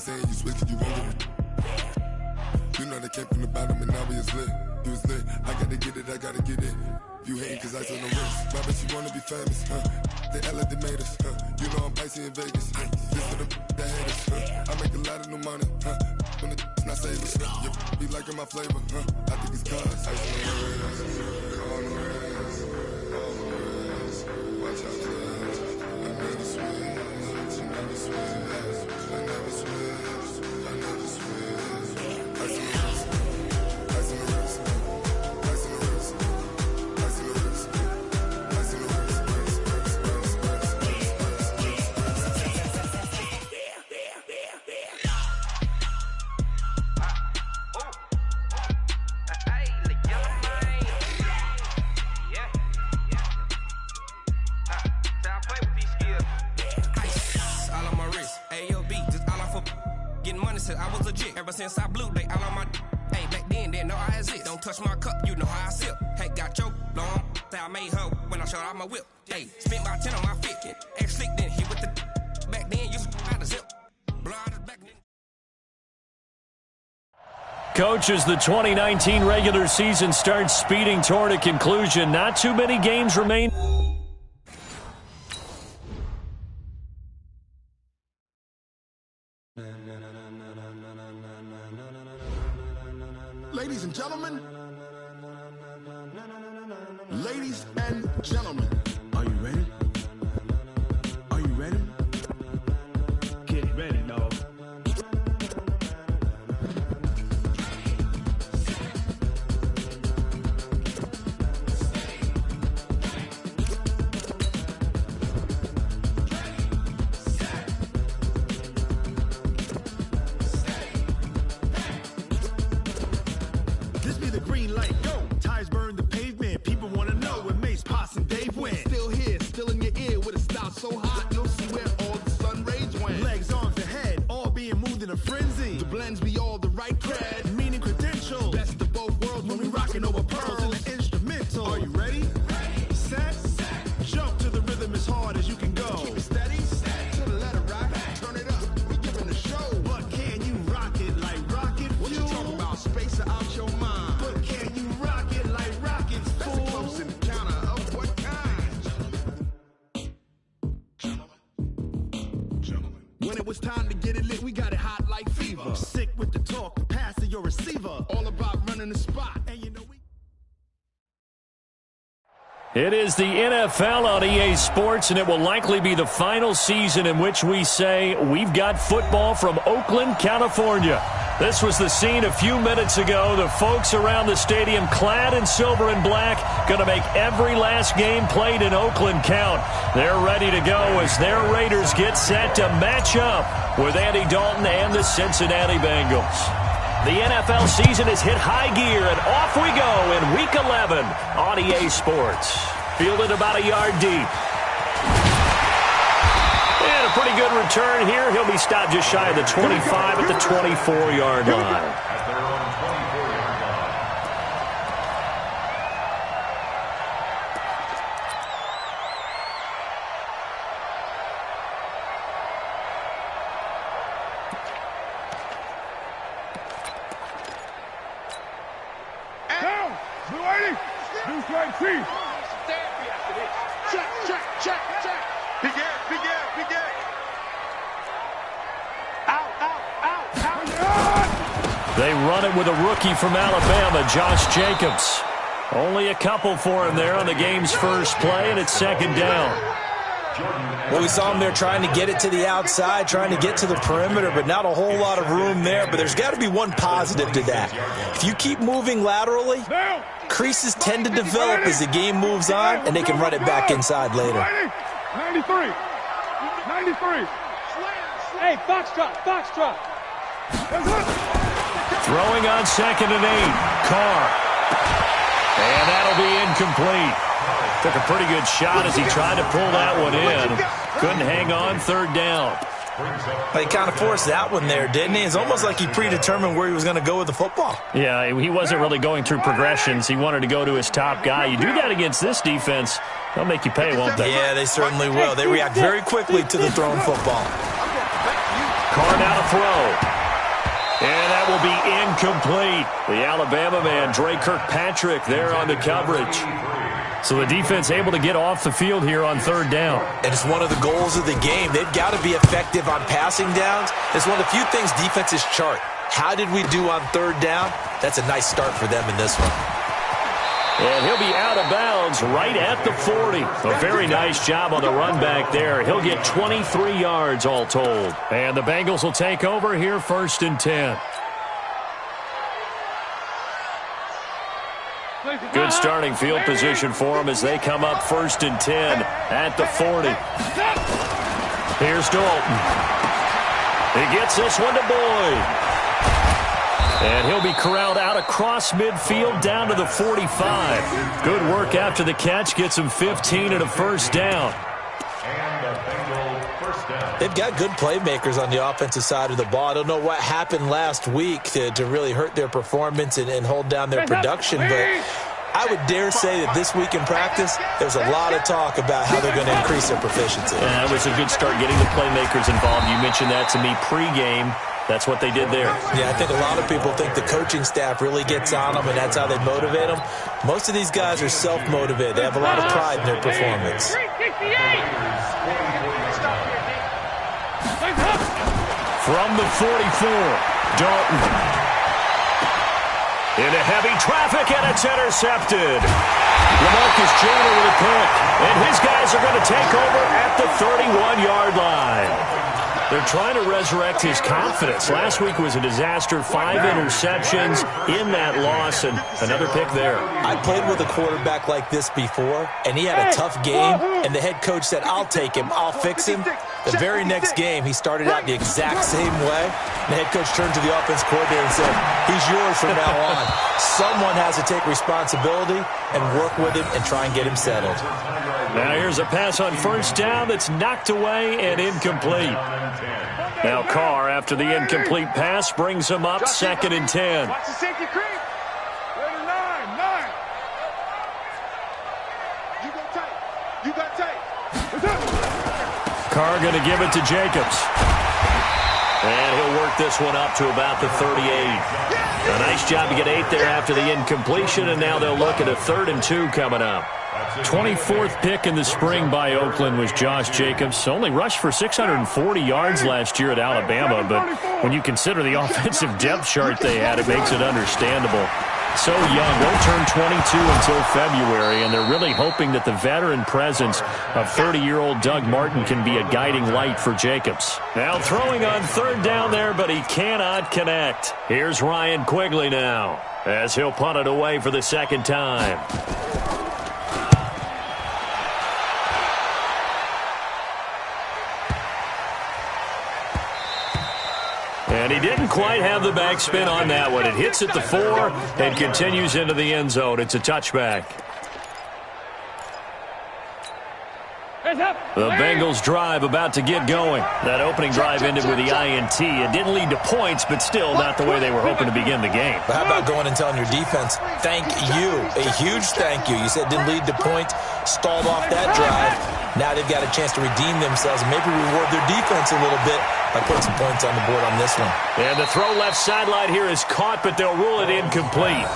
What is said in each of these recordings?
saying you switch, you won't get it. You know they came from the bottom and now we is lit. You was lit, I gotta get it, I gotta get it. You hating cause I on the wrist. My bitch, you wanna be famous, They elevated us, You know I'm icy in Vegas, This for the that hate us, I make a lot of new money, When it's not savers, You be liking my flavor, I think it's cause ice on the wrist, on the wrist, on the wrist. Watch out, cuz I never switch, I never switch, I never switch, I never switch. Ice on the wrist, ice on the wrist, ice on the wrist, ice on the wrist, ice on the wrist. I was legit ever since I blew they all on my hey back then didn't know I exist. Don't touch my cup, you know how I sip. Hey, got your long I made her when I showed out my whip. Hey, spent about 10 on my fit. X slick then hit with the back then you out of zip. Blood back then. Coach, as the 2019 regular season starts speeding toward a conclusion, not too many games remain. Ladies and gentlemen, ladies and gentlemen, are you ready? Are you ready? Get ready, dog. Green light, go. Tires burn the pavement. People want to know where Mace, Potts, and Dave went. Still here, still in your ear with a style so hot, you'll see where all the sun rays went. Legs, arms, and head, all being moved in a frenzy. The blends be all the right cred, meaning credentials. Best of both worlds when we rocking over pearls in the instrumental. Are you ready? Set, jump to the rhythm as hard as you can go. Keep it steady, to the letter right. Turn it up, we giving the show. But can you rock it like rocket fuel? What you talking about? Space out your mind. When it was time to get it lit, we got it hot like fever. Sick with the talk, pass to your receiver. All about running the spot, and you know we... It is the NFL on EA Sports, and it will likely be the final season in which we say we've got football from Oakland, California. This was the scene a few minutes ago. The folks around the stadium clad in silver and black going to make every last game played in Oakland count. They're ready to go as their Raiders get set to match up with Andy Dalton and the Cincinnati Bengals. The NFL season has hit high gear, and off we go in Week 11 on EA Sports. Fielded about a yard deep. And a pretty good return here. He'll be stopped just shy of the 25 at the 24-yard line. They run it with a rookie from Alabama, Josh Jacobs. Only a couple for him there on the game's first play, and it's second down. Well, we saw him there trying to get it to the outside, trying to get to the perimeter, but not a whole lot of room there. But there's got to be one positive to that. If you keep moving laterally, creases tend to develop as the game moves on, and they can run it back inside later. 93. Hey, Foxtrot. Throwing on 2nd and 8. Carr. And that'll be incomplete. Took a pretty good shot as he tried to pull that one in. Couldn't hang on, 3rd down. He kind of forced that one there, didn't he? It's almost like he predetermined where he was going to go with the football. Yeah, he wasn't really going through progressions. He wanted to go to his top guy. You do that against this defense, they'll make you pay, won't they? Yeah, they certainly will. They react very quickly to the thrown football. Carr now to throw. And that will be incomplete. The Alabama man, Dre Kirkpatrick, there on the coverage. So the defense able to get off the field here on third down. And it's one of the goals of the game. They've got to be effective on passing downs. It's one of the few things defenses chart. How did we do on third down? That's a nice start for them in this one. And he'll be out of bounds right at the 40. A very nice job on the run back there. He'll get 23 yards all told. And the Bengals will take over here 1st and 10. Good starting field position for them as they come up 1st and 10 at the 40. Here's Dalton. He gets this one to Boyd. And he'll be corralled out across midfield down to the 45. Good work after the catch. Gets him 15 and a first down. They've got good playmakers on the offensive side of the ball. I don't know what happened last week to really hurt their performance and hold down their production, but I would dare say that this week in practice, there's a lot of talk about how they're going to increase their proficiency. Yeah, that was a good start getting the playmakers involved. You mentioned that to me pregame. That's what they did there. Yeah, I think a lot of people think the coaching staff really gets on them, and that's how they motivate them. Most of these guys are self-motivated. They have a lot of pride in their performance. From the 44, Dalton. Into heavy traffic, and it's intercepted. LaMarcus Joyner with a pick, and his guys are going to take over at the 31-yard line. They're trying to resurrect his confidence. Last week was a disaster. 5 interceptions in that loss, and another pick there. I played with a quarterback like this before, and he had a tough game, and the head coach said, I'll take him, I'll fix him. The very next game, he started out the exact same way. The head coach turned to the offense coordinator and said, he's yours from now on. Someone has to take responsibility and work with him and try and get him settled. Now here's a pass on first down that's knocked away and incomplete. Now Carr, after the incomplete pass, brings him up 2nd and 10. Watch the safety creep. Ready, 9. You got tight. Carr going to give it to Jacobs. And he'll work this one up to about the 38. A nice job to get 8 there after the incompletion, and now they'll look at a 3rd and 2 coming up. 24th pick in the spring by Oakland was Josh Jacobs. Only rushed for 640 yards last year at Alabama, but when you consider the offensive depth chart they had, it makes it understandable. So young, won't turn 22 until February, and they're really hoping that the veteran presence of 30-year-old Doug Martin can be a guiding light for Jacobs. Now throwing on 3rd down there, but he cannot connect. Here's Ryan Quigley now, as he'll punt it away for the 2nd time. And he didn't quite have the backspin on that one. It hits at the 4 and continues into the end zone. It's a touchback. The Bengals drive about to get going. That opening drive ended with the INT. It didn't lead to points, but still not the way they were hoping to begin the game. But how about going and telling your defense, thank you, a huge thank you. You said it didn't lead to points, stalled off that drive. Now they've got a chance to redeem themselves and maybe reward their defense a little bit by putting some points on the board on this one. And the throw left sideline here is caught, but they'll rule it incomplete.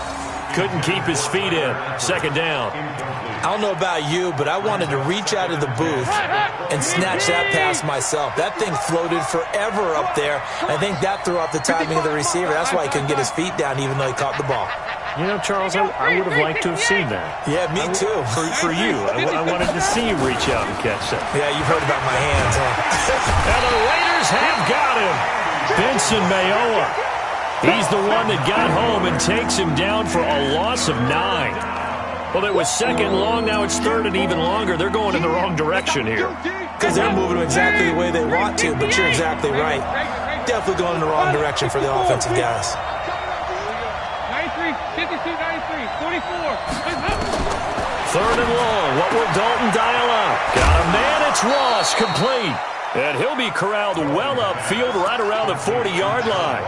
Couldn't keep his feet in. 2nd down. I don't know about you, but I wanted to reach out of the booth and snatch that pass myself. That thing floated forever up there. I think that threw off the timing of the receiver. That's why he couldn't get his feet down even though he caught the ball. You know, Charles, I would have liked to have seen that. Yeah, me too. For you. I wanted to see you reach out and catch that. Yeah, you've heard about my hands, huh? And the Raiders have got him. Benson Mayowa. He's the one that got home and takes him down for a loss of 9. Well, it was 2nd long. Now it's 3rd and even longer. They're going in the wrong direction here. Because they're moving exactly the way they want to, but you're exactly right. Definitely going in the wrong direction for the offensive guys. 93, 52, 93, 44. 3rd and long. What will Dalton dial up? Got a man. It's Ross, complete. And he'll be corralled well upfield right around the 40-yard line.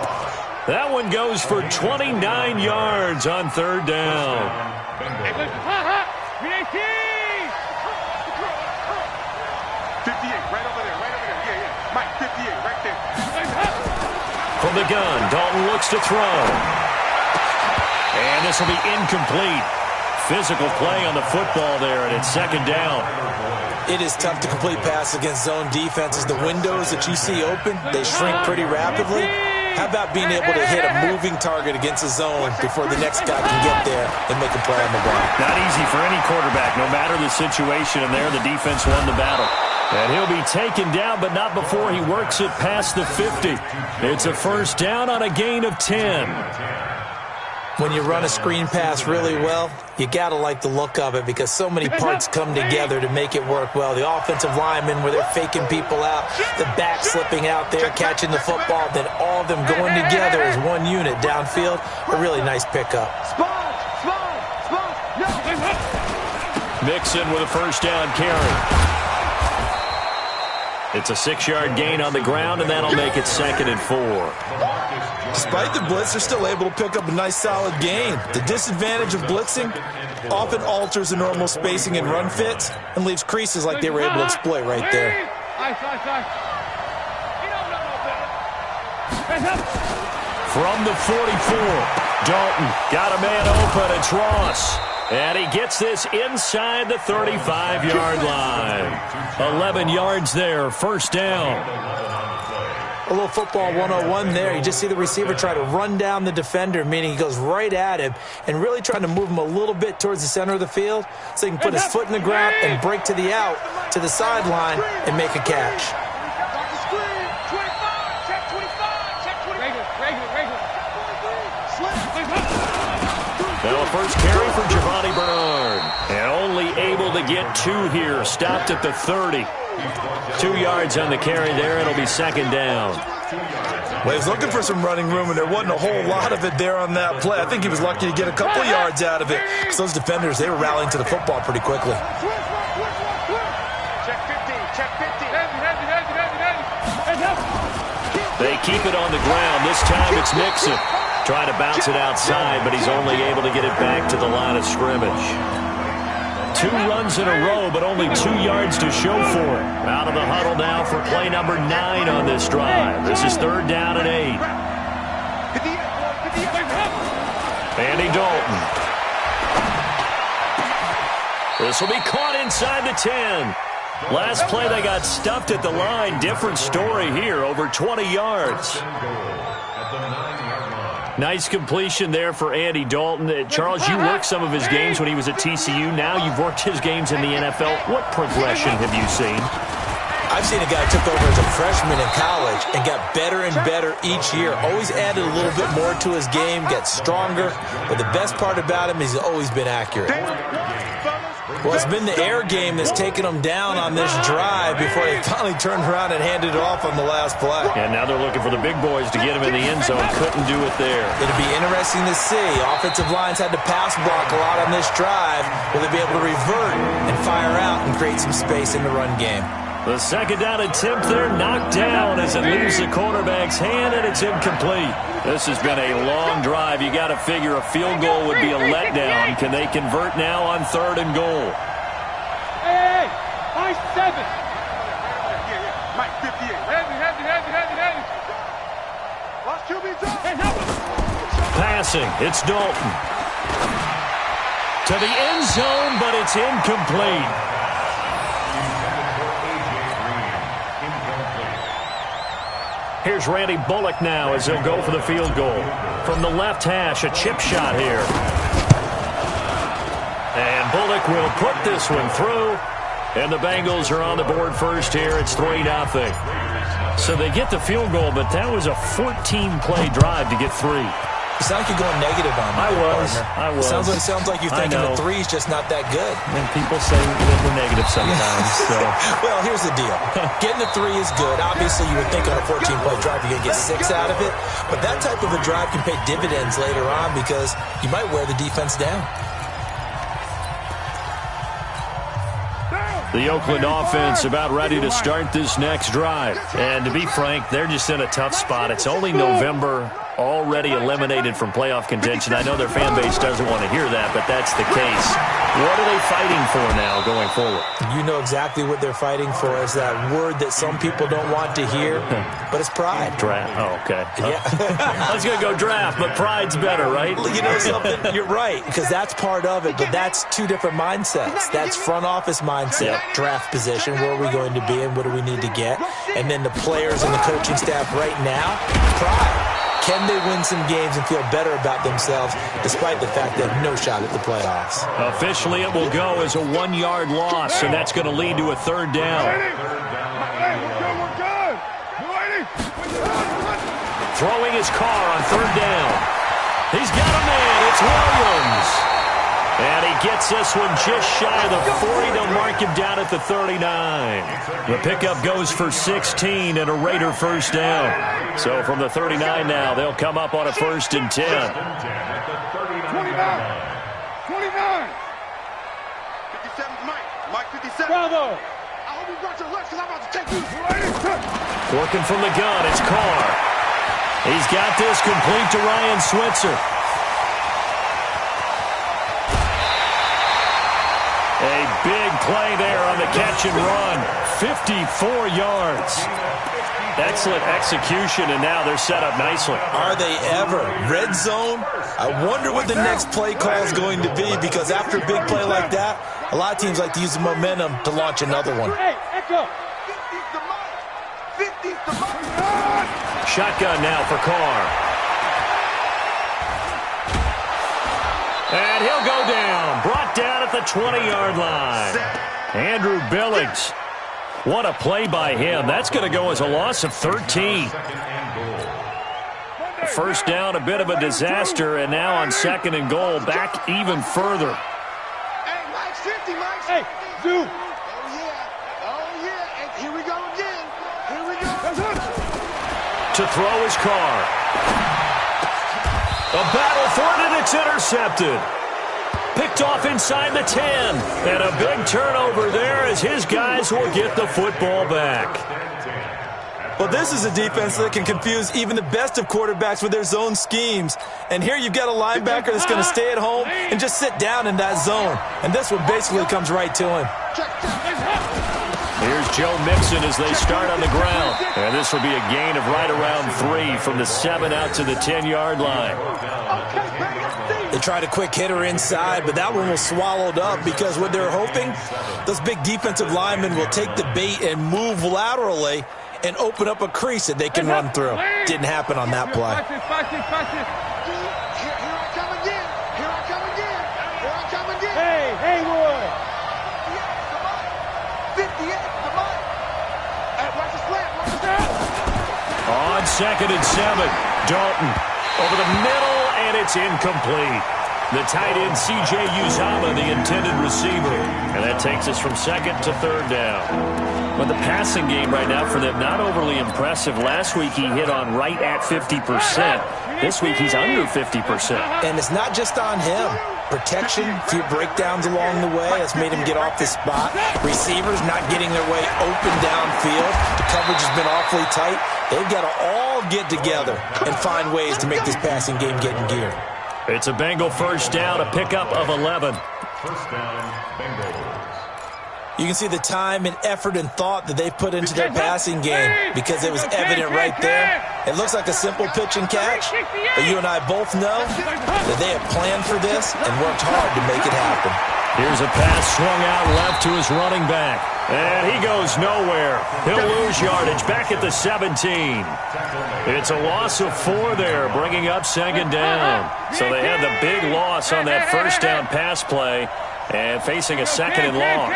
That one goes for 29 yards on 3rd down. 58, right over there. Yeah. Mike, 58, right there. From the gun, Dalton looks to throw. And this will be incomplete. Physical play on the football there, and it's second down. It is tough to complete pass against zone defenses. The windows that you see open, they shrink pretty rapidly. How about being able to hit a moving target against a zone before the next guy can get there and make a play on the ball? Not easy for any quarterback, no matter the situation, and there the defense won the battle. And he'll be taken down, but not before he works it past the 50. It's a first down on a gain of 10. When you run a screen pass really well, you got to like the look of it because so many parts come together to make it work well. The offensive linemen where they're faking people out, the back slipping out there, catching the football, then all of them going together as one unit downfield. A really nice pickup. Mixon with a first down carry. It's a 6-yard gain on the ground, and that'll make it 2nd and 4. Despite the blitz, they're still able to pick up a nice solid gain. The disadvantage of blitzing often alters the normal spacing and run fits and leaves creases like they were able to exploit right there. From the 44, Dalton got a man open. It's Ross. And he gets this inside the 35-yard line. 11 yards there, first down. A little football 101 there. You just see the receiver try to run down the defender, meaning he goes right at him and really trying to move him a little bit towards the center of the field so he can put his foot in the ground and break to the out, to the sideline, and make a catch. Now a first carry for Giovanni Bernard. And only able to get 2 here. Stopped at the 30. 2 yards on the carry there. It'll be second down. Well, he was looking for some running room, and there wasn't a whole lot of it there on that play. I think he was lucky to get a couple of yards out of it. Because those defenders, they were rallying to the football pretty quickly. Check 50, check 50. They keep it on the ground. This time it's Mixon. Trying to bounce it outside, but he's only able to get it back to the line of scrimmage. 2 runs in a row, but only 2 yards to show for it. Out of the huddle now for play number 9 on this drive. This is 3rd down and 8. Andy Dalton. This will be caught inside the 10. Last play they got stuffed at the line. Different story here, over 20 yards. Nice completion there for Andy Dalton. Charles, you worked some of his games when he was at TCU. Now you've worked his games in the NFL. What progression have you seen? I've seen a guy who took over as a freshman in college and got better and better each year. Always added a little bit more to his game, got stronger. But the best part about him is he's always been accurate. Well, it's been the air game that's taken them down on this drive before they finally turned around and handed it off on the last play. And now they're looking for the big boys to get him in the end zone. Couldn't do it there. It'll be interesting to see. Offensive lines had to pass block a lot on this drive. Will they be able to revert and fire out and create some space in the run game? The second down attempt there knocked down as it leaves the quarterback's hand, and it's incomplete. This has been a long drive. You got to figure a field goal would be a letdown. Can they convert now on 3rd and goal? Hey, 5-7. Mike, 58. Heavy. Lost QB zone. Passing, it's Dalton. To the end zone, but it's incomplete. Here's Randy Bullock now as he'll go for the field goal. From the left hash, a chip shot here. And Bullock will put this one through. And the Bengals are on the board first here. It's 3-0. So they get the field goal, but that was a 14-play drive to get 3. You sound like you're going negative on me. I was. It sounds like you're thinking the 3 is just not that good. And people say we're negative sometimes. So. Well, here's the deal. Getting the 3 is good. Obviously, you would think on a 14-play drive you're going to get 6 out of it. But that type of a drive can pay dividends later on because you might wear the defense down. The Oakland offense about ready to start this next drive. And to be frank, they're just in a tough spot. It's only November. already eliminated from playoff contention. I know their fan base doesn't want to hear that, but that's the case. What are they fighting for now going forward? You know exactly what they're fighting for. Is that word that some people don't want to hear, but it's pride. Draft. Oh, okay. Yeah. I was going to go draft, but pride's better, right? You know something? You're right, because that's part of it, but that's two different mindsets. That's front office mindset, draft position, where are we going to be and what do we need to get? And then the players and the coaching staff right now, pride. Can they win some games and feel better about themselves despite the fact they have no shot at the playoffs? Officially, it will go as a 1-yard loss, and that's going to lead to a third down. Throwing his car on third down. He's got a man. It's Williams. And he gets this one just shy of the 40. They'll mark him down at the 39. The pickup goes for 16 and a Raider first down. So from the 39 now, they'll come up on a 1st and 10. 29. 29. 57's Mike. Mike 57. Bravo. I hope you got your left because I'm about to take you. Working from the gun, it's Carr. He's got this complete to Ryan Switzer. A big play there on the catch and run. 54 yards. Excellent execution, and now they're set up nicely. Are they ever? Red zone? I wonder what the next play call is going to be, because after a big play like that, a lot of teams like to use the momentum to launch another one. Hey, echo. 50's the mark. 50's the mark. Shotgun now for Carr. And he'll go down. Brought down at the 20-yard line. Andrew Billings. What a play by him. That's going to go as a loss of 13. First down, a bit of a disaster, and now on 2nd and goal, back even further. Hey, Mike's 50, Mike's 50. Hey, Zoo. Oh, yeah. Oh, yeah. And here we go again. Here we go. To throw his Carr. A battle for it, and it's intercepted. Picked off inside the 10. And a big turnover there as his guys will get the football back. Well, this is a defense that can confuse even the best of quarterbacks with their zone schemes. And here you've got a linebacker that's going to stay at home and just sit down in that zone. And this one basically comes right to him. Here's Joe Mixon as they start on the ground. And this will be a gain of right around 3 from the 7 out to the 10-yard line. They tried a quick hitter inside, but that one was swallowed up because what they're hoping, those big defensive linemen will take the bait and move laterally and open up a crease that they can run through. Didn't happen on that play. Here I come again. Here I come again. Here I come again. Hey, Haywood. 58, the mark. Hey, watch the slant. Watch the slant. On 2nd and 7, Dalton over the middle, and it's incomplete. The tight end, C.J. Uzomah, the intended receiver. And that takes us from 2nd to 3rd down. But the passing game right now for them, not overly impressive. Last week he hit on right at 50%. This week he's under 50%. And it's not just on him. Protection, a few breakdowns along the way has made him get off the spot. Receivers not getting their way open downfield. The coverage has been awfully tight. They've got to all get together and find ways to make this passing game get in gear. It's a Bengal first down, a pickup of 11. First down, Bengals. You can see the time and effort and thought that they put into their passing game because it was evident right there. It looks like a simple pitch and catch, but you and I both know that they have planned for this and worked hard to make it happen. Here's a pass swung out left to his running back. And he goes nowhere. He'll lose yardage back at the 17. It's a loss of 4 there, bringing up 2nd down. So they had the big loss on that first down pass play and facing a 2nd and long.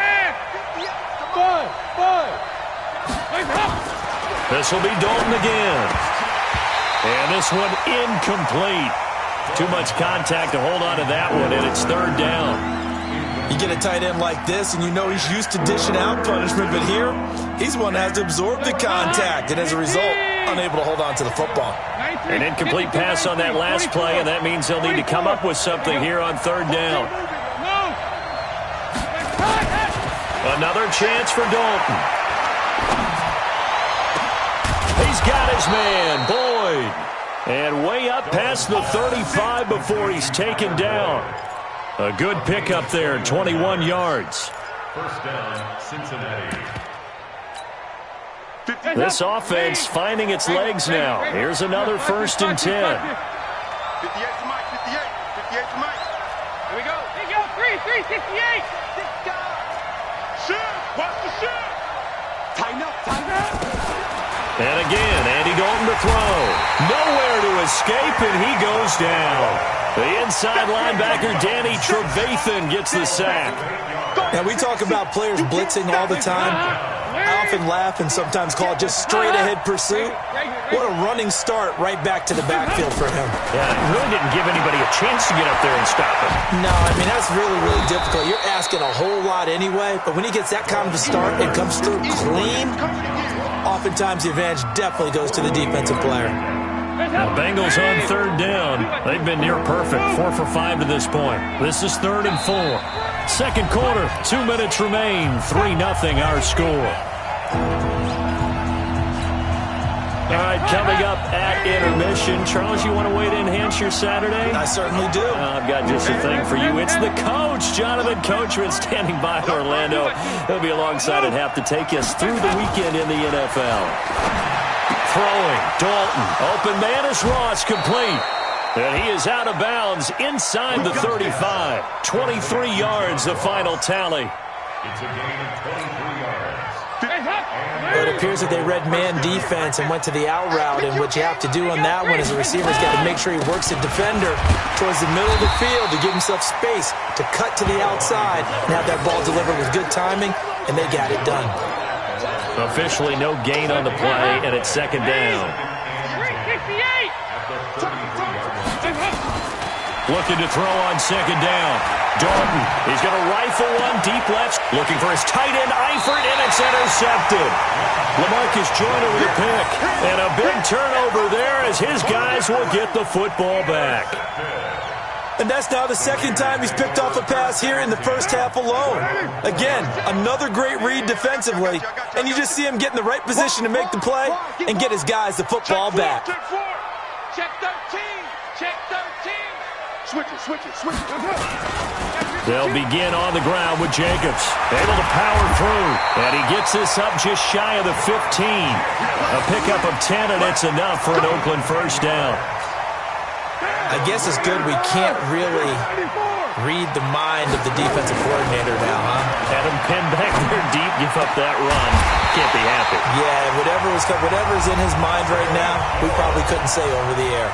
This will be Dalton again. And this one incomplete. Too much contact to hold on to that one, and it's 3rd down. You get a tight end like this, and you know he's used to dishing out punishment, but here, he's one that has to absorb the contact, and as a result, unable to hold on to the football. An incomplete pass on that last play, and that means they'll need to come up with something here on 3rd down. Another chance for Dalton. He's got his man, Boyd. And way up past the 35 before he's taken down. A good pickup there, 21 yards. First down, Cincinnati. This offense finding its legs now. Here's another 1st and 10. 58 to Mike, 58 to Mike. Here we go. Here we go, 3, 68. Shift, watch the shift. Tighten up. And again, Andy Dalton to throw. Nowhere to escape, and he goes down. The inside linebacker, Danny Trevathan, gets the sack. Now, we talk about players blitzing all the time. I often laugh and sometimes call it just straight-ahead pursuit. What a running start right back to the backfield for him. Yeah, it really didn't give anybody a chance to get up there and stop him. No, I mean, that's really, really difficult. You're asking a whole lot anyway, but when he gets that kind of a start and comes through clean, oftentimes the advantage definitely goes to the defensive player. Now, Bengals on 3rd down. They've been near perfect, 4 for 5 to this point. This is 3rd and 4. 2nd quarter, 2 minutes remain, 3-0 our score. All right, coming up at intermission. Charles, you want to wait to enhance your Saturday? I certainly do. I've got just a thing for you. It's the coach, Jonathan Coachman, standing by Orlando. He'll be alongside at half to take us through the weekend in the NFL. Throwing, Dalton. Open man is Ross, complete. And he is out of bounds inside the 35. 23 yards, the final tally. It's a gain of 23 yards. It appears that they read man defense and went to the out route, and what you have to do on that one is the receiver's got to make sure he works the defender towards the middle of the field to give himself space to cut to the outside and have that ball delivered with good timing, and they got it done. Officially no gain on the play, and it's 2nd down. Looking to throw on 2nd down. Dalton, he's going to rifle one deep left. Looking for his tight end, Eifert, and it's intercepted. LaMarcus Joyner with a pick. And a big turnover there as his guys will get the football back. And that's now the 2nd time he's picked off a pass here in the first half alone. Again, another great read defensively, and you just see him get in the right position to make the play and get his guys the football back. Check 13. Check 13. Switch it. They'll begin on the ground with Jacobs. Able to power through. And he gets this up just shy of the 15. A pickup of 10, and it's enough for an Oakland 1st down. I guess it's good we can't really read the mind of the defensive coordinator now, huh? Had him pinned back there deep, give up that run. Can't be happy. Yeah, whatever's in his mind right now, we probably couldn't say over the air.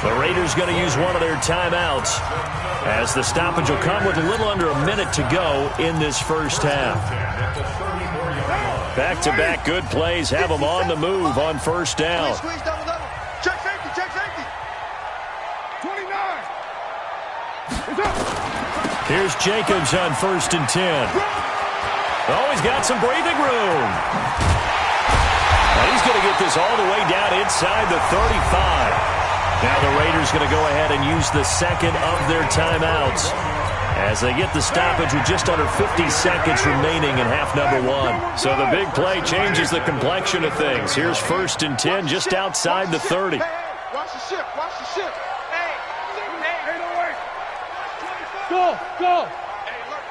The Raiders going to use one of their timeouts as the stoppage will come with a little under a minute to go in this first half. Back-to-back good plays have them on the move on 1st down. Check safety. 29. Here's Jacobs on 1st and 10. Oh, he's got some breathing room. And he's going to get this all the way down inside the 35. Now the Raiders going to go ahead and use the 2nd of their timeouts as they get the stoppage with just under 50 seconds remaining in half number 1. So the big play changes the complexion of things. Here's 1st and 10 just outside the 30. Watch the ship. Hey, don't worry. Go. Hey, alert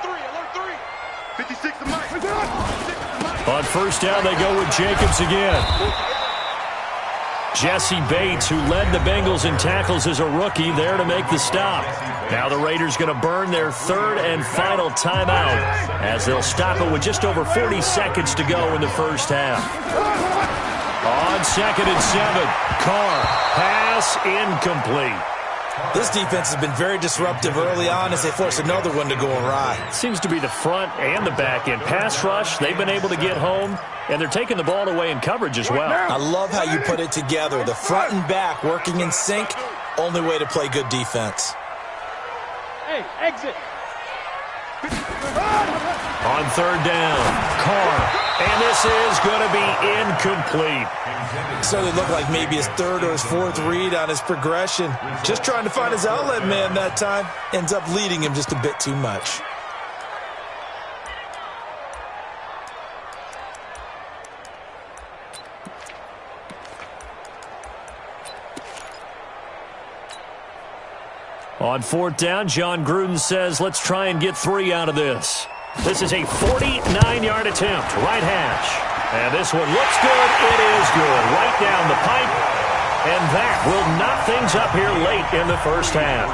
3. 56 to Mike. On 1st down, they go with Jacobs again. Jesse Bates, who led the Bengals in tackles as a rookie, there to make the stop. Now the Raiders going to burn their 3rd and final timeout as they'll stop it with just over 40 seconds to go in the first half. On 2nd and 7, Carr, pass incomplete. This defense has been very disruptive early on as they force another one to go awry. Seems to be the front and the back end. Pass rush, they've been able to get home, and they're taking the ball away in coverage as well. I love how you put it together. The front and back working in sync, only way to play good defense. Hey, exit. On 3rd down, Carr, and this is going to be incomplete. So they look like maybe his 3rd or his 4th read on his progression. Just trying to find his outlet man that time. Ends up leading him just a bit too much. On 4th down, John Gruden says, let's try and get 3 out of this. This is a 49-yard attempt, right hash. And this one looks good. It is good. Right down the pipe. And that will knock things up here late in the first half.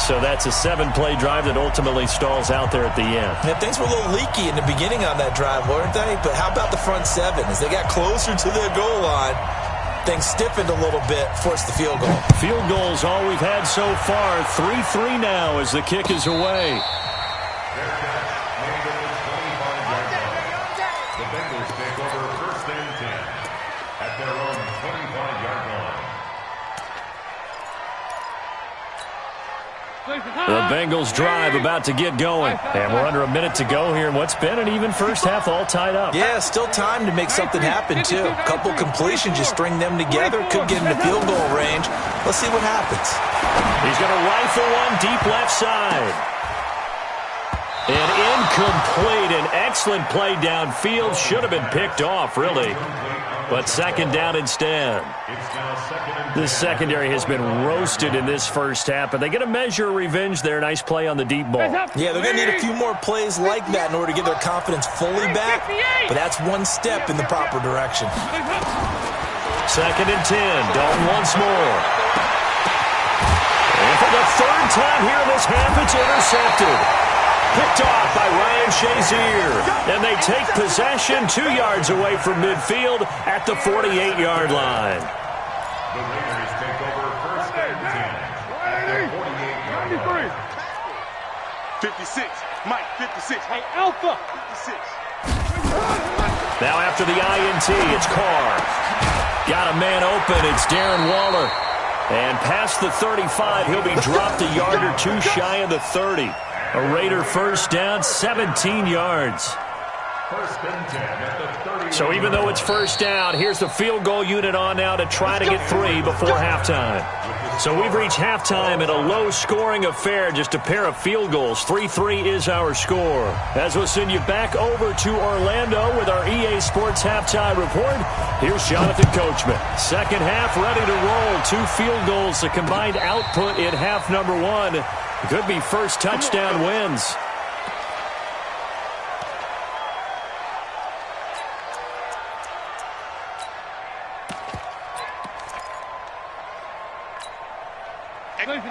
So that's a 7-play drive that ultimately stalls out there at the end. Yeah, things were a little leaky in the beginning on that drive, weren't they? But how about the front 7? As they got closer to their goal line, things stiffened a little bit, forced the field goal. Field goals all we've had so far. 3-3 now as the kick is away. The Bengals take over 1st and 10 at their own 25-yard line. The Bengals drive about to get going. And we're under a minute to go here in what's been an even first half, all tied up. Yeah, still time to make something happen, too. A couple completions, you string them together, could get into field goal range. Let's see what happens. He's going to rifle one deep left side. And incomplete. An excellent play downfield. Should have been picked off, really. But 2nd down instead. The secondary has been roasted in this first half, but they get a measure of revenge there. Nice play on the deep ball. Yeah, they're going to need a few more plays like that in order to get their confidence fully back, but that's one step in the proper direction. 2nd and 10. Dalton once more. And for the 3rd time here in this half, it's intercepted. Picked off by Ryan Shazier. And they take possession 2 yards away from midfield at the 48-yard line. The Raiders take over 1st and 10 at their 48-yard line. 56. Mike, 56. Hey, Alpha. 56. Now after the INT, it's Carr. Got a man open. It's Darren Waller. And past the 35, he'll be dropped a yard or 2 shy of the 30. A Raider first down, 17 yards. 1st and 10 at the 30. So even though it's first down, here's the field goal unit on now to try to get 3 before halftime. So we've reached halftime in a low-scoring affair, just a pair of field goals. 3-3 is our score. As we'll send you back over to Orlando with our EA Sports halftime report, here's Jonathan Coachman. Second half ready to roll. 2 field goals, the combined output in half number 1. Could be first touchdown wins.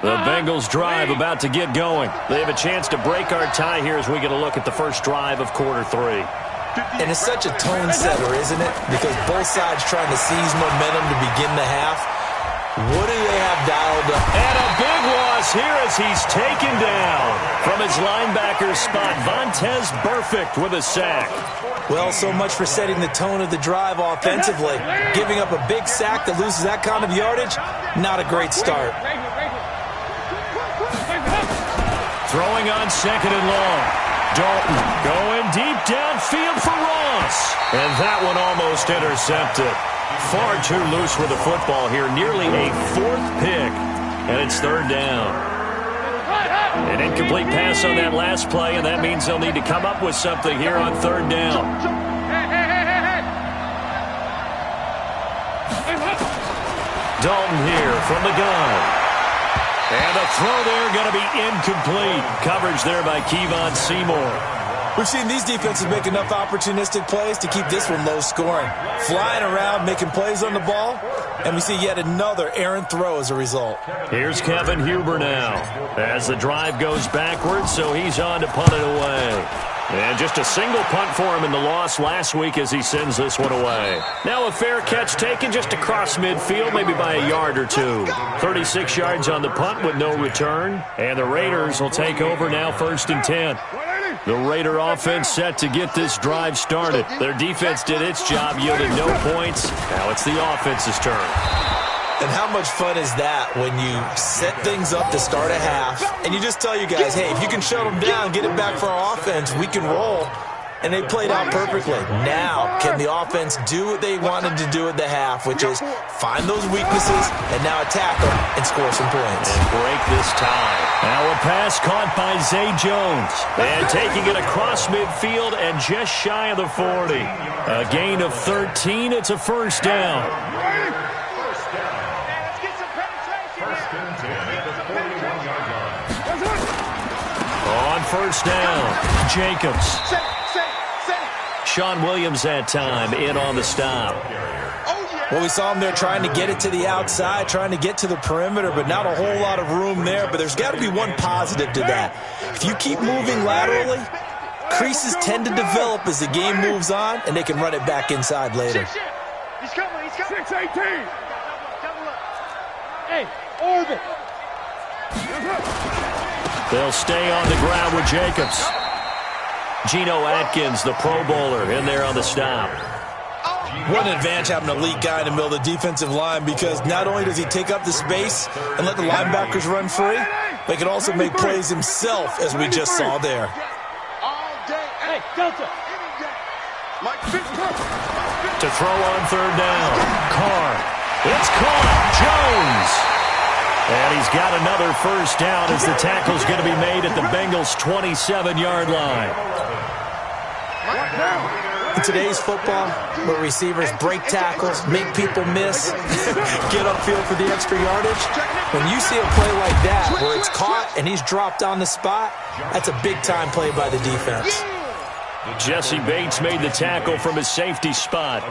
The Bengals drive about to get going. They have a chance to break our tie here as we get a look at the first drive of quarter 3. And it's such a tone setter, isn't it? Because both sides trying to seize momentum to begin the half. What do they have dialed up? And a big loss here as he's taken down from his linebacker spot. Vontez Burfict with a sack. Well, so much for setting the tone of the drive offensively. Giving up a big sack that loses that kind of yardage, not a great start. Throwing on 2nd and long. Dalton going deep downfield for Ross. And that one almost intercepted. Far too loose with the football here. Nearly a 4th pick. And it's 3rd down. An incomplete pass on that last play, and that means they'll need to come up with something here on 3rd down. Dalton here from the gun. And the throw there going to be incomplete. Coverage there by Kevon Seymour. We've seen these defenses make enough opportunistic plays to keep this one low scoring. Flying around, making plays on the ball, and we see yet another errant throw as a result. Here's Kevin Huber now as the drive goes backwards, so he's on to punt it away. And just a single punt for him in the loss last week as he sends this one away. Now a fair catch taken just across midfield, maybe by a yard or 2. 36 yards on the punt with no return. And the Raiders will take over now 1st and 10. The Raider offense set to get this drive started. Their defense did its job, yielding no points. Now it's the offense's turn. And how much fun is that when you set things up to start a half and you just tell you guys, hey, if you can shut them down, get it back for our offense, we can roll. And they played out perfectly. Now, can the offense do what they wanted to do at the half, which is find those weaknesses and now attack them and score some points. And break this tie. Now a pass caught by Zay Jones. And taking it across midfield and just shy of the 40. A gain of 13. It's a first down. On first down, Jacobs. Sean Williams that time in on the stop. Well, we saw him there trying to get it to the outside, trying to get to the perimeter, but not a whole lot of room there. But there's got to be one positive to that. If you keep moving laterally, creases tend to develop as the game moves on, and they can run it back inside later. He's coming. 6-18. Hey, orbit. They'll stay on the ground with Jacobs. Geno Atkins, the Pro Bowler, in there on the stop. What an advantage having an elite guy in the middle of the defensive line, because not only does he take up the space and let the linebackers run free, but he can also make plays himself, as we just saw there. Hey, Delta. To throw on third down. Carr. It's caught. Jones. And he's got another first down as the tackle's going to be made at the Bengals' 27-yard line. In today's football, where receivers break tackles, make people miss, get upfield for the extra yardage, when you see a play like that where it's caught and he's dropped on the spot, that's a big-time play by the defense. Jesse Bates made the tackle from his safety spot.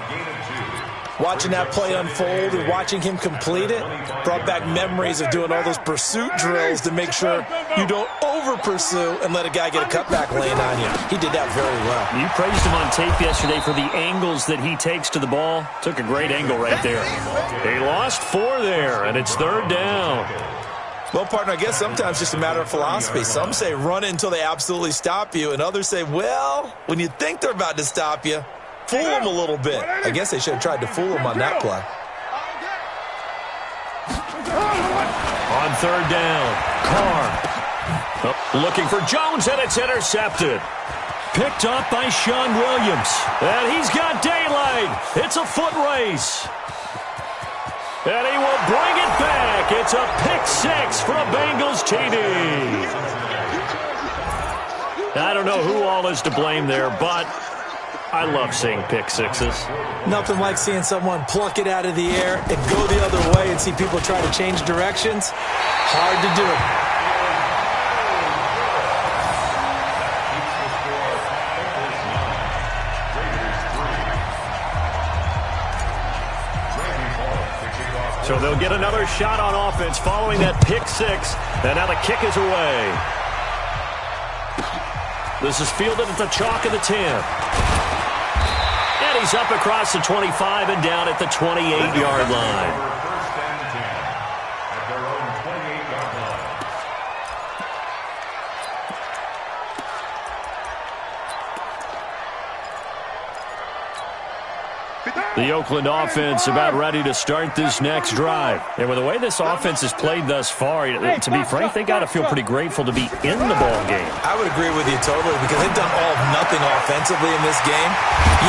Watching that play unfold and watching him complete it brought back memories of doing all those pursuit drills to make sure you don't over-pursue and let a guy get a cutback lane on you. He did that very well. You praised him on tape yesterday for the angles that he takes to the ball. Took a great angle right there. They lost 4 there, and it's third down. Well, partner, I guess sometimes it's just a matter of philosophy. Some say run it until they absolutely stop you, and others say, well, when you think they're about to stop you, fool them a little bit. I guess they should have tried to fool him on that play. On third down, Carr looking for Jones, and it's intercepted. Picked up by Sean Williams. And he's got daylight. It's a foot race. And he will bring it back. It's a pick 6 for a Bengals TD. I don't know who all is to blame there, but I love seeing pick sixes. Nothing like seeing someone pluck it out of the air and go the other way and see people try to change directions. Hard to do it. So they'll get another shot on offense following that pick 6, and now the kick is away. This is fielded at the chalk of the 10. And he's up across the 25 and down at the 28-yard line. The Oakland offense about ready to start this next drive. And with the way this offense has played thus far, to be frank, they got to feel pretty grateful to be in the ball game. I would agree with you totally, because they've done all of nothing offensively in this game,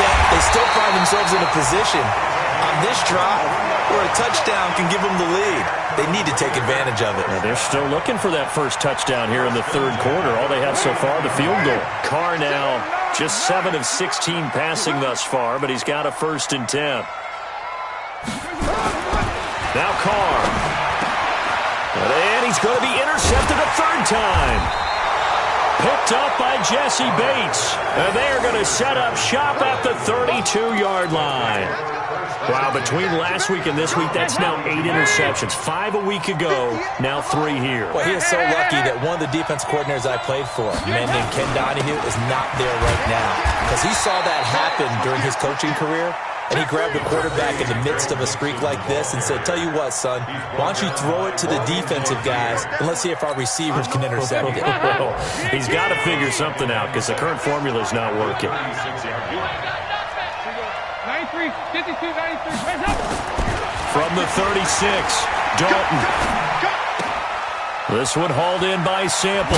yet they still find themselves in a position on this drive where a touchdown can give them the lead. They need to take advantage of it. Now they're still looking for that first touchdown here in the third quarter. All they have so far, the field goal. Carr now just 7 of 16 passing thus far, but he's got a 1st and 10. Now Carr. And he's going to be intercepted a third time. Picked up by Jesse Bates. And they are going to set up shop at the 32-yard line. Wow, between last week and this week, that's now 8 interceptions. 5 a week ago, now 3 here. Well, he is so lucky that one of the defense coordinators I played for, a man named Ken Donahue, is not there right now. Because he saw that happen during his coaching career, and he grabbed the quarterback in the midst of a streak like this and said, tell you what, son, why don't you throw it to the defensive guys, and let's see if our receivers can intercept it. Well, he's got to figure something out because the current formula is not working. 93, 52, 93, from the 36, Dalton. This one hauled in by Sample.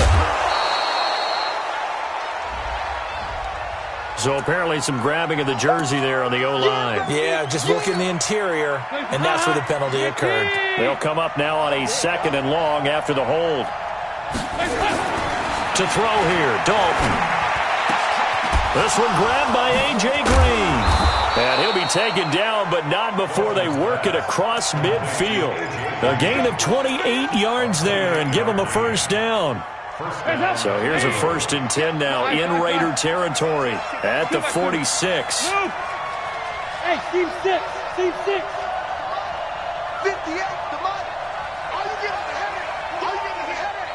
So apparently some grabbing of the jersey there on the O-line. Yeah, just look in the interior, and that's where the penalty occurred. They'll come up now on a 2nd and long after the hold. To throw here, Dalton. This one grabbed by A.J. Green. And he'll be taken down, but not before they work it across midfield. A gain of 28 yards there and give them a first down. So here's a 1st and 10 now in Raider territory at the 46. Hey, team 6. Team 6. 58, the money. Are you getting the headache? Are you getting the headache?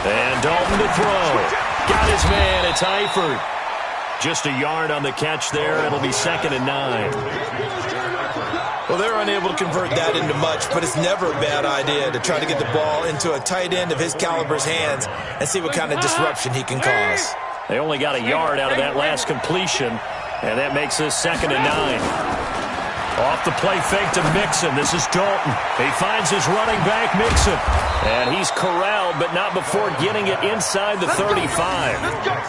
And Dalton to throw. Got his man. It's Eifert. Just a yard on the catch there. It'll be 2nd and 9. Well, they're unable to convert that into much, but it's never a bad idea to try to get the ball into a tight end of his caliber's hands and see what kind of disruption he can cause. They only got a yard out of that last completion, and that makes this 2nd and 9. Off the play fake to Mixon. This is Dalton. He finds his running back, Mixon. And he's corralled, but not before getting it inside the 35.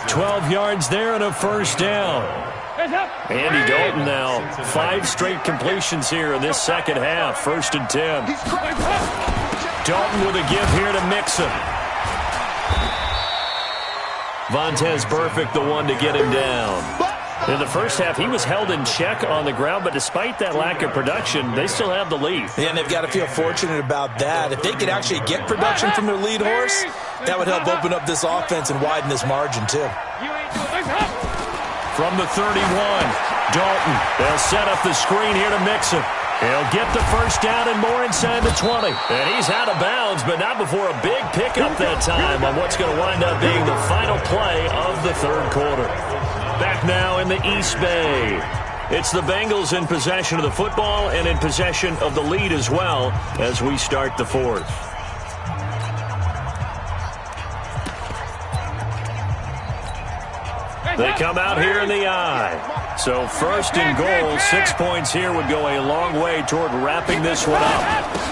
12 yards there and a first down. Andy Dalton now 5 straight completions here in this second half. 1st and 10. Dalton with a give here to Mixon. Vontez Burfict the one to get him down. In the first half, he was held in check on the ground, but despite that lack of production, they still have the lead. Yeah, and they've got to feel fortunate about that. If they could actually get production from their lead horse, that would help open up this offense and widen this margin, too. From the 31, Dalton. They'll set up the screen here to Mixon. He'll get the first down and more inside the 20. And he's out of bounds, but not before a big pickup that time on what's going to wind up being the final play of the third quarter. Back now in the East Bay. It's the Bengals in possession of the football and in possession of the lead as well as we start the fourth. They come out here in the eye. So 1st and goal, 6 points here would go a long way toward wrapping this one up.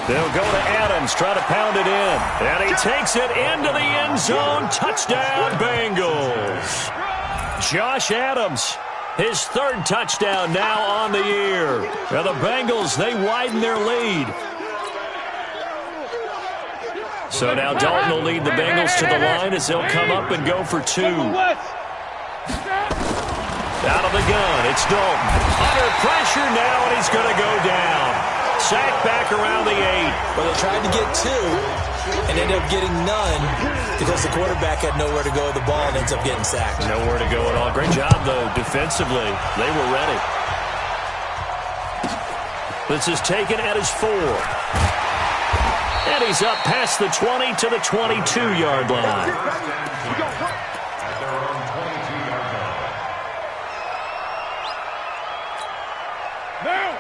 They'll go to Adams, try to pound it in. And he takes it into the end zone. Touchdown, Bengals. Josh Adams, his 3rd touchdown now on the year. Now the Bengals, they widen their lead. So now Dalton will lead the Bengals to the line as they'll come up and go for 2. Out of the gun, it's Dalton. Under pressure now, and he's going to go down. Sacked back around the 8. Well, they tried to get 2 and ended up getting none because the quarterback had nowhere to go with the ball and ends up getting sacked. Nowhere to go at all. Great job, though, defensively. They were ready. This is taken at his 4. And he's up past the 20 to the 22-yard line.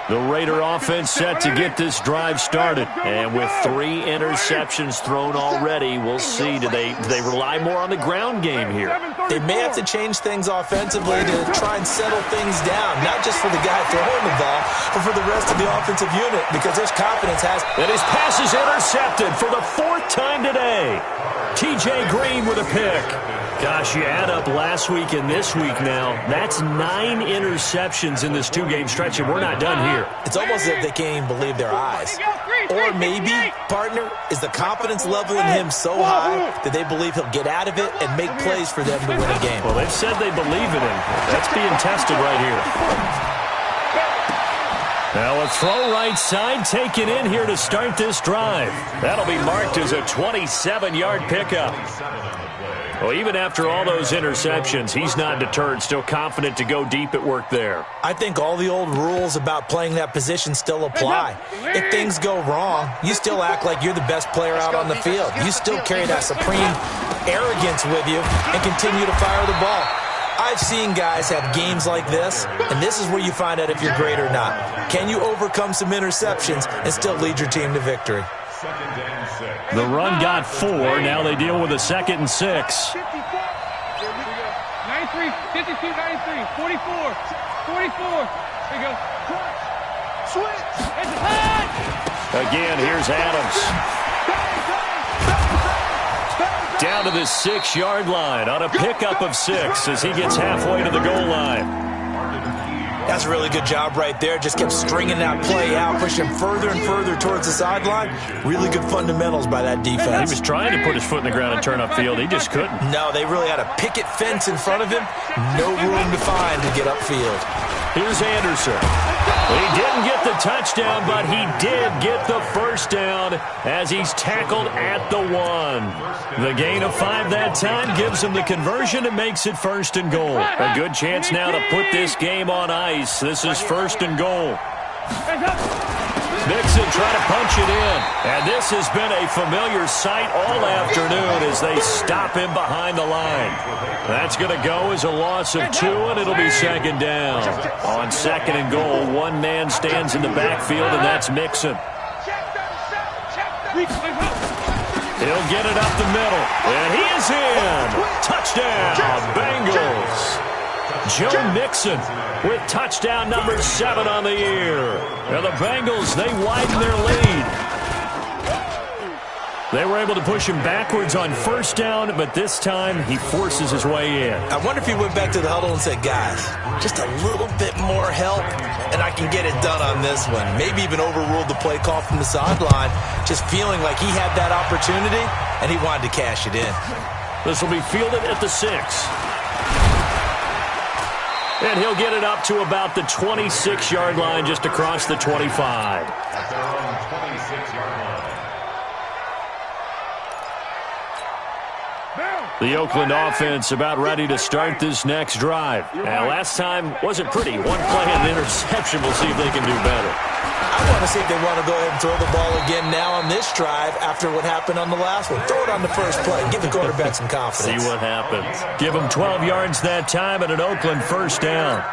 The Raider offense set to get this drive started. And with 3 interceptions thrown already, we'll see. Do they rely more on the ground game here? They may have to change things offensively to try and settle things down. Not just for the guy throwing the ball, but for the rest of the offensive unit. Because there's confidence And his pass is intercepted for the 4th time today. T.J. Green with a pick. Gosh, you add up last week and this week now, that's 9 interceptions in this 2-game stretch, and we're not done here. It's almost as if they can't even believe their eyes. Or maybe, partner, is the confidence level in him so high that they believe he'll get out of it and make plays for them to win a game. Well, they've said they believe in him. That's being tested right here. Now a throw right side taken in here to start this drive. That'll be marked as a 27-yard pickup. Well, even after all those interceptions, he's not deterred, still confident to go deep at work there. I think all the old rules about playing that position still apply. If things go wrong, you still act like you're the best player out on the field. You still carry that supreme arrogance with you and continue to fire the ball. I've seen guys have games like this, and this is where you find out if you're great or not. Can you overcome some interceptions and still lead your team to victory? The run got 4. Now they deal with a 2nd and 6. 93, 52, 93, 44, 44. There you go. Switch. Again, here's Adams. Down to the 6-yard line on a pickup of 6 as he gets halfway to the goal line. That's a really good job right there. Just kept stringing that play out, pushing further and further towards the sideline. Really good fundamentals by that defense. He was trying to put his foot in the ground and turn upfield. He just couldn't. No, they really had a picket fence in front of him. No room to find to get upfield. Here's Anderson. He didn't get the touchdown, but he did get the first down as he's tackled at the 1. The gain of 5 that time gives him the conversion and makes it 1st and goal. A good chance now to put this game on ice. This is 1st and goal. Mixon trying to punch it in. And this has been a familiar sight all afternoon as they stop him behind the line. That's going to go as a loss of 2, and it'll be 2nd down. On 2nd and goal, one man stands in the backfield, and that's Mixon. He'll get it up the middle, and he is in. Touchdown, Bengals. Joe Mixon with touchdown number 7 on the year. And the Bengals, they widen their lead. They were able to push him backwards on 1st down, but this time he forces his way in. I wonder if he went back to the huddle and said, guys, just a little bit more help, and I can get it done on this one. Maybe even overruled the play call from the sideline, just feeling like he had that opportunity, and he wanted to cash it in. This will be fielded at the 6. And he'll get it up to about the 26-yard line, just across the 25. At their own 26-yard line. The Oakland offense about ready to start this next drive. Now, last time wasn't pretty. One play and an interception. We'll see if they can do better. I want to see if they want to go ahead and throw the ball again now on this drive after what happened on the last one. Throw it on the first play. Give the quarterback some confidence. See what happens. Give him 12 yards that time and an Oakland 1st down.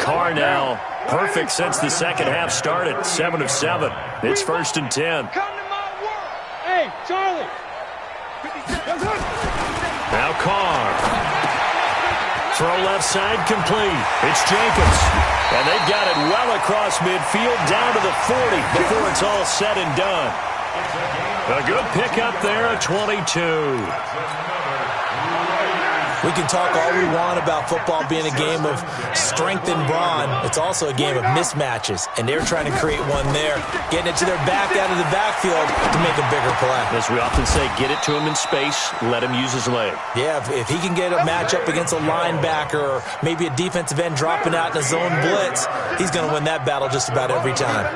Carr now perfect since the second half started. 7 of 7. It's 1st and 10. Come to my world. Hey, Charlie. Now Carr. Throw left side complete. It's Jacobs. And they've got it well across midfield down to the 40 before it's all said and done. A good pickup there at 22. We can talk all we want about football being a game of strength and brawn. It's also a game of mismatches, and they're trying to create one there, getting it to their back out of the backfield to make a bigger play. As we often say, get it to him in space, let him use his leg. Yeah, if he can get a matchup against a linebacker or maybe a defensive end dropping out in a zone blitz, he's going to win that battle just about every time.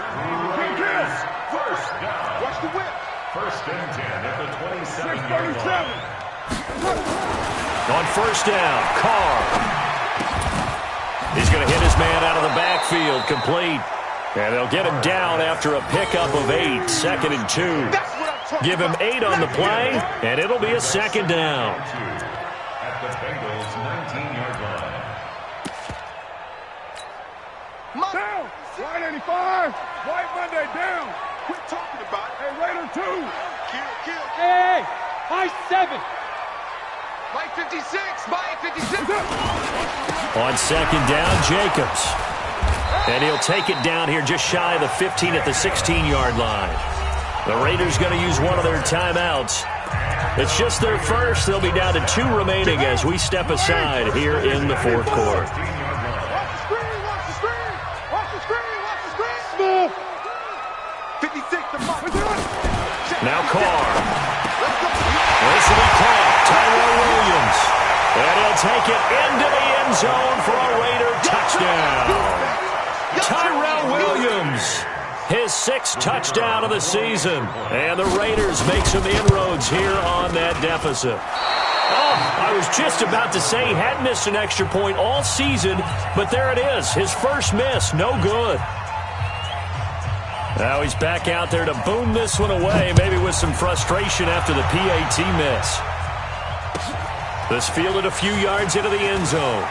First down. Watch the whip. 1st and 10 at the 27-yard line. On 1st down, Carr. He's going to hit his man out of the backfield, complete. And they'll get him down after a pickup of 8, 2nd and 2. Give him 8 on the play, and it'll be a 2nd down. At the Bengals' 19-yard line. Down. White 85. White Monday down. Quit talking about it. Hey, Raider 2. Kill. Hey, high 7. Mike 56, Mike 56. On 2nd down, Jacobs. And he'll take it down here just shy of the 15 at the 16-yard line. The Raiders going to use one of their timeouts. It's just their first. They'll be down to 2 remaining as we step aside here in the 4th quarter. Watch the screen. Watch the screen. 56 to Mike. Now Carr. This will be caught. Tyrell Williams. And he'll take it into the end zone for a Raider touchdown. Tyrell Williams, his 6th touchdown of the season. And the Raiders make some inroads here on that deficit. Oh, I was just about to say he hadn't missed an extra point all season, but there it is, his first miss, no good. Now he's back out there to boom this one away, maybe with some frustration after the PAT miss. This fielded a few yards into the end zone.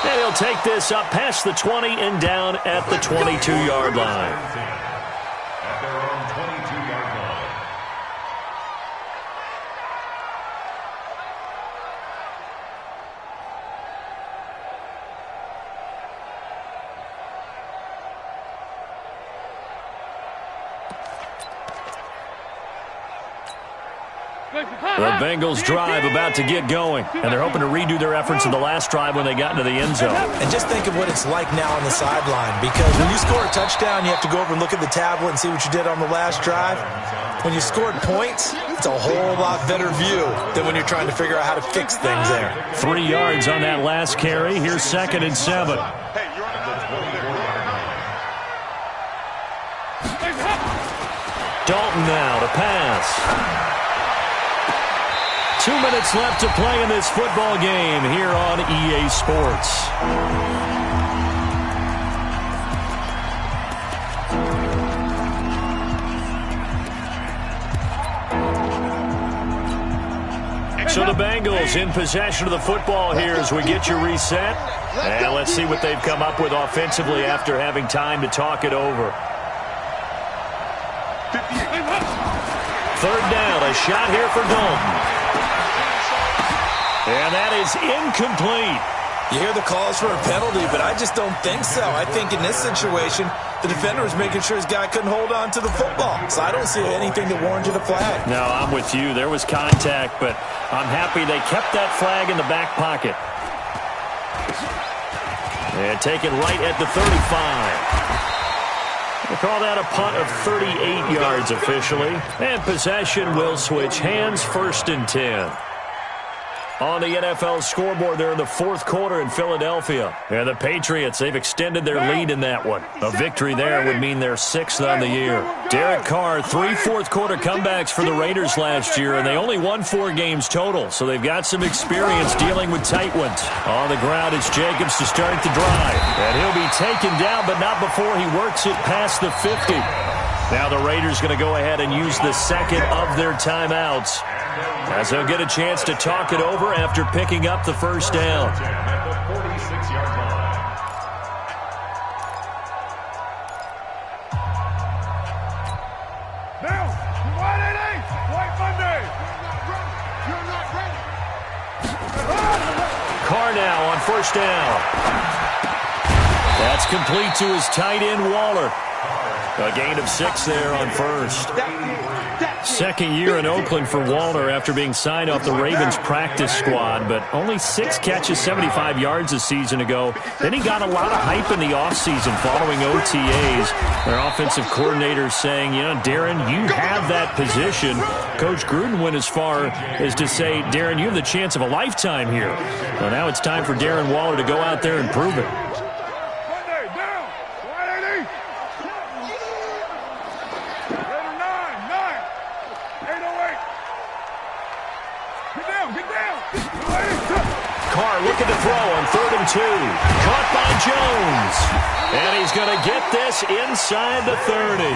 And he'll take this up past the 20 and down at the 22-yard line. At their own 22-yard line. The Bengals drive about to get going, and they're hoping to redo their efforts in the last drive when they got into the end zone. And just think of what it's like now on the sideline, because when you score a touchdown, you have to go over and look at the tablet and see what you did on the last drive. When you scored points, it's a whole lot better view than when you're trying to figure out how to fix things there. 3 yards on that last carry. Here's 2nd and 7. Hey, you're on the Dalton now to pass. 2 minutes left to play in this football game here on EA Sports. So the Bengals in possession of the football here as we get you reset. And let's see what they've come up with offensively after having time to talk it over. Third down, a shot here for Dalton. And that is incomplete. You hear the calls for a penalty, but I just don't think so. I think in this situation, the defender was making sure his guy couldn't hold on to the football. So I don't see anything that warranted a flag. No, I'm with you. There was contact, but I'm happy they kept that flag in the back pocket. And taken right at the 35. We'll call that a punt of 38 yards officially. And possession will switch hands, 1st and 10. On the NFL scoreboard there in the 4th quarter in Philadelphia. And the Patriots, they've extended their lead in that one. A victory there would mean their 6th on the year. Derek Carr, 3 fourth-quarter comebacks for the Raiders last year, and they only won 4 games total, so they've got some experience dealing with tight ones. On the ground, it's Jacobs to start the drive. And he'll be taken down, but not before he works it past the 50. Now the Raiders going to go ahead and use the 2nd of their timeouts, as they'll get a chance to talk it over after picking up the 1st down. At the 46-yard line. Now, wide 88, White Monday. You're not ready. Carr now on 1st down. That's complete to his tight end, Waller. A gain of 6 there on 1st. 2nd year in Oakland for Waller after being signed off the Ravens practice squad, but only 6 catches, 75 yards a season ago. Then he got a lot of hype in the offseason following OTAs. Their offensive coordinator saying, you know, Darren, you have that position. Coach Gruden went as far as to say, Darren, you have the chance of a lifetime here. Well, now it's time for Darren Waller to go out there and prove it. Carr looking to throw on 3rd and 2. Caught by Jones. And he's going to get this inside the 30.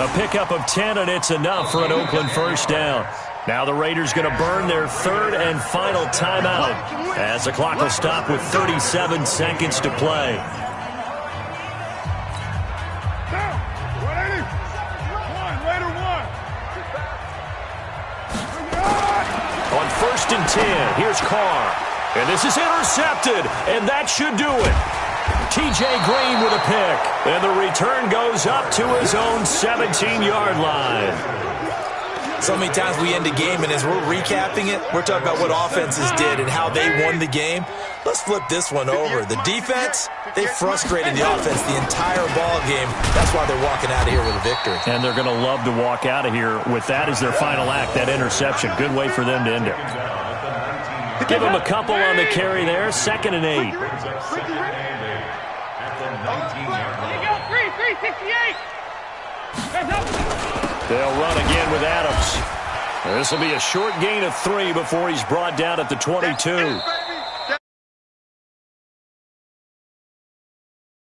A pickup of 10, and it's enough for an Oakland 1st down. Now the Raiders going to burn their 3rd and final timeout as the clock will stop with 37 seconds to play. On 1st and 10, here's Carr. And this is intercepted, and that should do it. T.J. Green with a pick, and the return goes up to his own 17-yard line. So many times we end a game, and as we're recapping it, we're talking about what offenses did and how they won the game. Let's flip this one over. The defense, they frustrated the offense the entire ball game. That's why they're walking out of here with a victory. And they're going to love to walk out of here with that as their final act, that interception. Good way for them to end it. Give them a couple on the carry there. 2nd and 8. They'll run again with Adams. This will be a short gain of 3 before he's brought down at the 22.